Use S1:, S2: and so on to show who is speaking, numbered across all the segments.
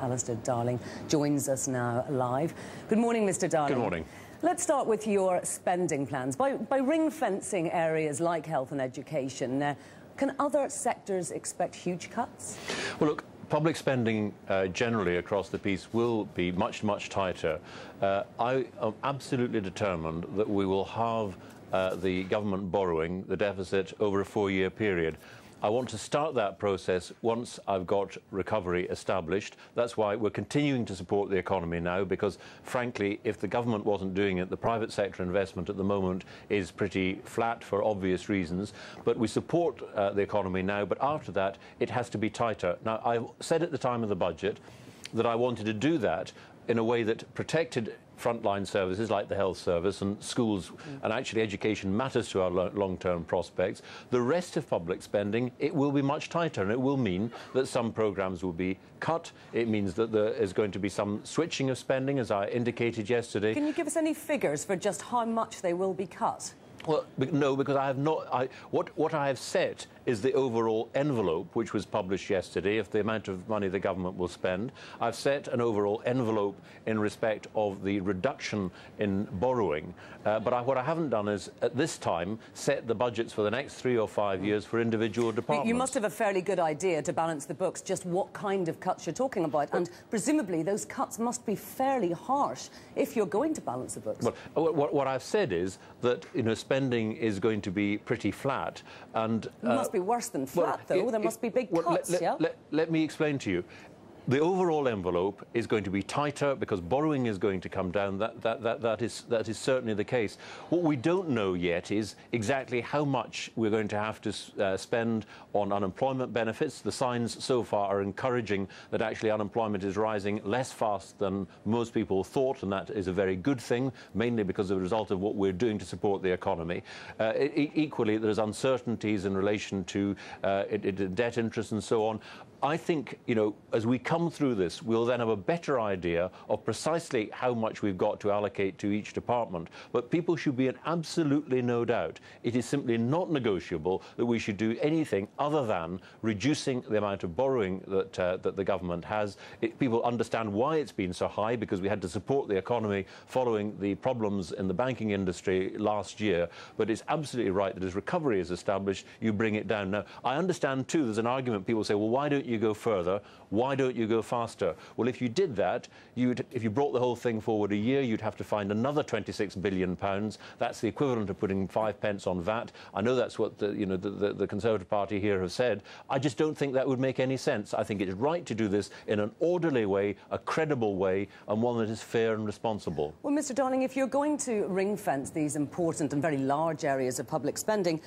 S1: Alistair Darling joins us now live. Good morning, Mr. Darling.
S2: Good morning.
S1: Let's start with your spending plans. By ring-fencing areas like health and education, can other sectors expect huge cuts?
S2: Well, look, public spending generally across the piece will be much, much tighter. I am absolutely determined that we will halve the government borrowing, the deficit, over a 4-year period. I want to start that process once I've got recovery established. That's why we're continuing to support the economy now, because, frankly, if the government wasn't doing it, the private sector investment at the moment is pretty flat for obvious reasons. But we support the economy now, but after that, it has to be tighter. Now, I said at the time of the budget that I wanted to do that in a way that protected frontline services like the health service and schools, and actually education matters to our long-term prospects. The rest of public spending, it will be much tighter, and it will mean that some programmes will be cut. It means that there is going to be some switching of spending, as I indicated yesterday.
S1: Can you give us any figures for just how much they will be cut?
S2: Well, no, because I have not. What I have set is the overall envelope, which was published yesterday, of the amount of money the government will spend. I've set an overall envelope in respect of the reduction in borrowing. But what I haven't done is, at this time, set the budgets for the next 3 or 5 years for individual departments.
S1: You must have a fairly good idea, to balance the books, just what kind of cuts you're talking about. And presumably those cuts must be fairly harsh if you're going to balance the books.
S2: Well, what I've said is that, spending is going to be pretty flat, and
S1: it must be worse than flat, though. There must be big cuts.
S2: Let me explain to you. The overall envelope is going to be tighter because borrowing is going to come down. That is certainly the case. What we don't know yet is exactly how much we're going to have to spend on unemployment benefits. The signs so far are encouraging that actually unemployment is rising less fast than most people thought, and that is a very good thing, mainly because of the result of what we're doing to support the economy. Equally, there's uncertainties in relation to debt interest and so on. I think, as we come through this, we'll then have a better idea of precisely how much we've got to allocate to each department. But people should be in absolutely no doubt. It is simply not negotiable that we should do anything other than reducing the amount of borrowing that the government has. People understand why it's been so high, because we had to support the economy following the problems in the banking industry last year. But it's absolutely right that as recovery is established, you bring it down. Now, I understand, too, there's an argument. People say, well, why don't you go further? Why don't you go faster? Well, if you did that, if you brought the whole thing forward a year, you'd have to find another £26 billion. That's the equivalent of putting 5 pence on VAT. I know that's what the Conservative Party here have said. I just don't think that would make any sense. I think it's right to do this in an orderly way, a credible way, and one that is fair and responsible.
S1: Well, Mr. Darling, if you're going to ring-fence these important and very large areas of public spending,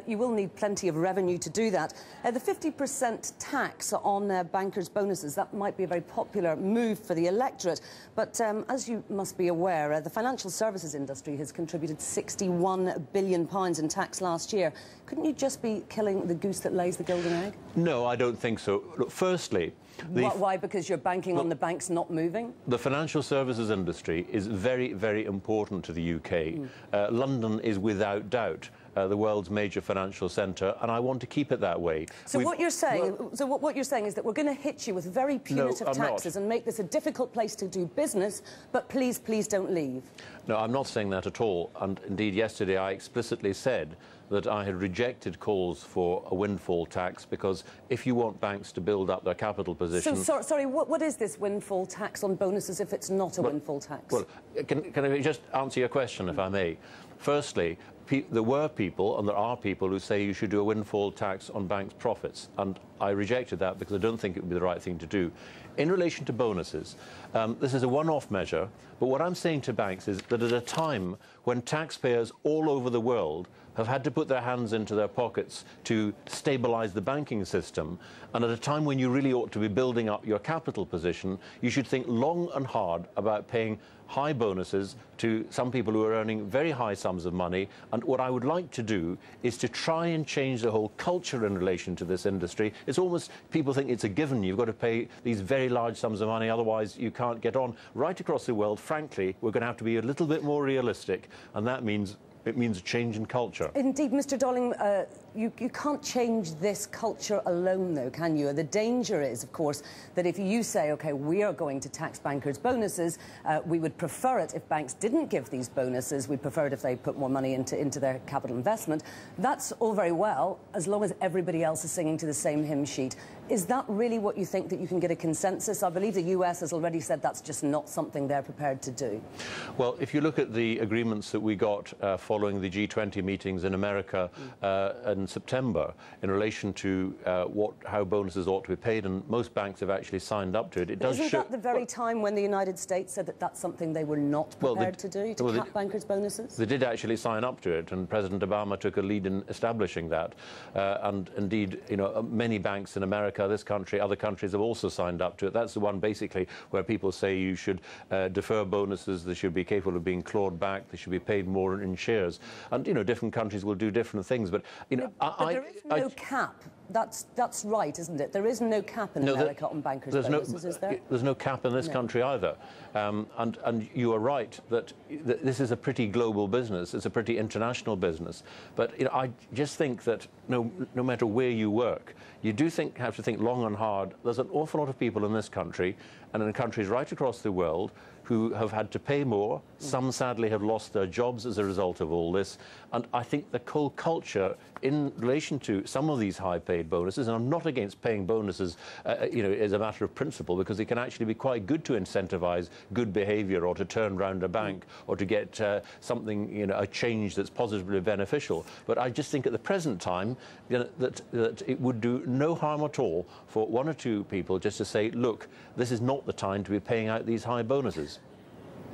S1: you will need plenty of revenue to do that. The 50% tax on bankers' bonuses, that might be a very popular move for the electorate. But as you must be aware, the financial services industry has contributed £61 billion in tax last year. Couldn't you just be killing the goose that lays the golden egg?
S2: No, I don't think so. Look, firstly...
S1: Why? Because you're banking on the banks not moving?
S2: The financial services industry is very, very important to the UK. London is without doubt the world's major financial centre, and I want to keep it that way.
S1: So what you're saying, what you're saying is that we're going to hit you with very punitive taxes and make this a difficult place to do business, but please, please don't leave.
S2: No, I'm not saying that at all. And indeed, yesterday I explicitly said that I had rejected calls for a windfall tax, because if you want banks to build up their capital position...
S1: So, sorry, what is this windfall tax on bonuses if it's not a windfall tax?
S2: Well, can I just answer your question, if I may? Firstly, there were people, and there are people, who say you should do a windfall tax on banks' profits, and I rejected that because I don't think it would be the right thing to do. In relation to bonuses, this is a one-off measure, but what I'm saying to banks is that at a time when taxpayers all over the world have had to put their hands into their pockets to stabilise the banking system, and at a time when you really ought to be building up your capital position, you should think long and hard about paying high bonuses to some people who are earning very high sums of money. And what I would like to do is to try and change the whole culture in relation to this industry. It's almost, people think it's a given. You've got to pay these very large sums of money, otherwise you can't get on. Right across the world, frankly, we're going to have to be a little bit more realistic, and that means it means a change in culture.
S1: Indeed, Mr. Darling, you can't change this culture alone, though, can you? The danger is, of course, that if you say, OK, we are going to tax bankers' bonuses, we would prefer it if banks didn't give these bonuses, we'd prefer it if they put more money into their capital investment. That's all very well, as long as everybody else is singing to the same hymn sheet. Is that really what you think, that you can get a consensus? I believe the US has already said that's just not something they're prepared to do.
S2: Well, if you look at the agreements that we got following the G20 meetings in America in September in relation to how bonuses ought to be paid, and most banks have actually signed up to it.
S1: Isn't that the very time when the United States said that that's something they were not prepared to do, to cap bankers' bonuses?
S2: They did actually sign up to it, and President Obama took a lead in establishing that. And indeed, you know, many banks in America, this country, other countries have also signed up to it. That's the one basically where people say you should defer bonuses, they should be capable of being clawed back, they should be paid more in shares. And, you know, different countries will do different things. But, you know,
S1: but there is no cap. That's right, isn't it? There is no cap in America on bankers' bonuses, is there?
S2: There's no cap in this country either. And you are right that this is a pretty global business. It's a pretty international business. But, you know, I just think that no matter where you work, you do have to think long and hard. There's an awful lot of people in this country and in countries right across the world who have had to pay more. Some, sadly, have lost their jobs as a result of all this. And I think the whole culture in relation to some of these high-paid bonuses, and I'm not against paying bonuses, you know, as a matter of principle, because it can actually be quite good to incentivize good behavior or to turn round a bank or to get something, you know, a change that's positively beneficial. But I just think at the present time, you know, that it would do no harm at all for one or two people just to say, look, this is not the time to be paying out these high bonuses.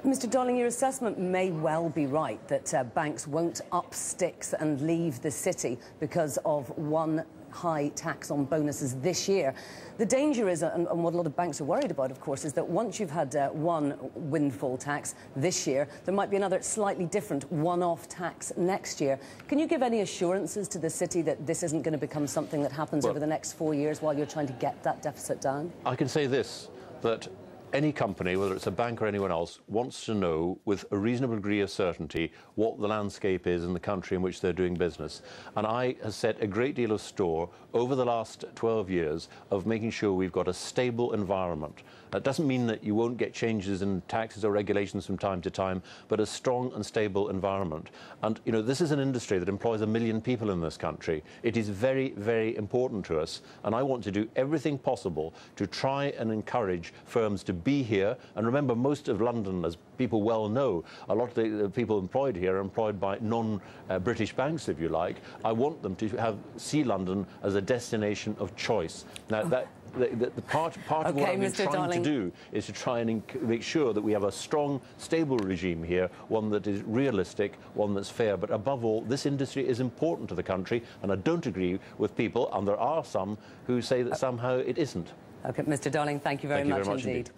S1: Mr. Darling, your assessment may well be right, that banks won't up sticks and leave the city because of one high tax on bonuses this year. The danger is, and what a lot of banks are worried about, of course, is that once you've had one windfall tax this year, there might be another slightly different one-off tax next year. Can you give any assurances to the city that this isn't going to become something that happens over the next 4 years while you're trying to get that deficit down?
S2: I can say this, that any company, whether it's a bank or anyone else, wants to know with a reasonable degree of certainty what the landscape is in the country in which they're doing business. And I have set a great deal of store over the last 12 years of making sure we've got a stable environment. That doesn't mean that you won't get changes in taxes or regulations from time to time, but a strong and stable environment. And, you know, this is an industry that employs 1 million people in this country. It is very, very important to us, and I want to do everything possible to try and encourage firms to be here. And remember, most of London, as people well know, a lot of the people employed here are employed by non-British banks, if you like. I want them to see London as a destination of choice. Now, the part of what I've been trying to do is to try and make sure that we have a strong, stable regime here, one that is realistic, one that's fair. But above all, this industry is important to the country, and I don't agree with people, and there are some who say that somehow it isn't.
S1: OK, Mr. Darling, thank you very much indeed.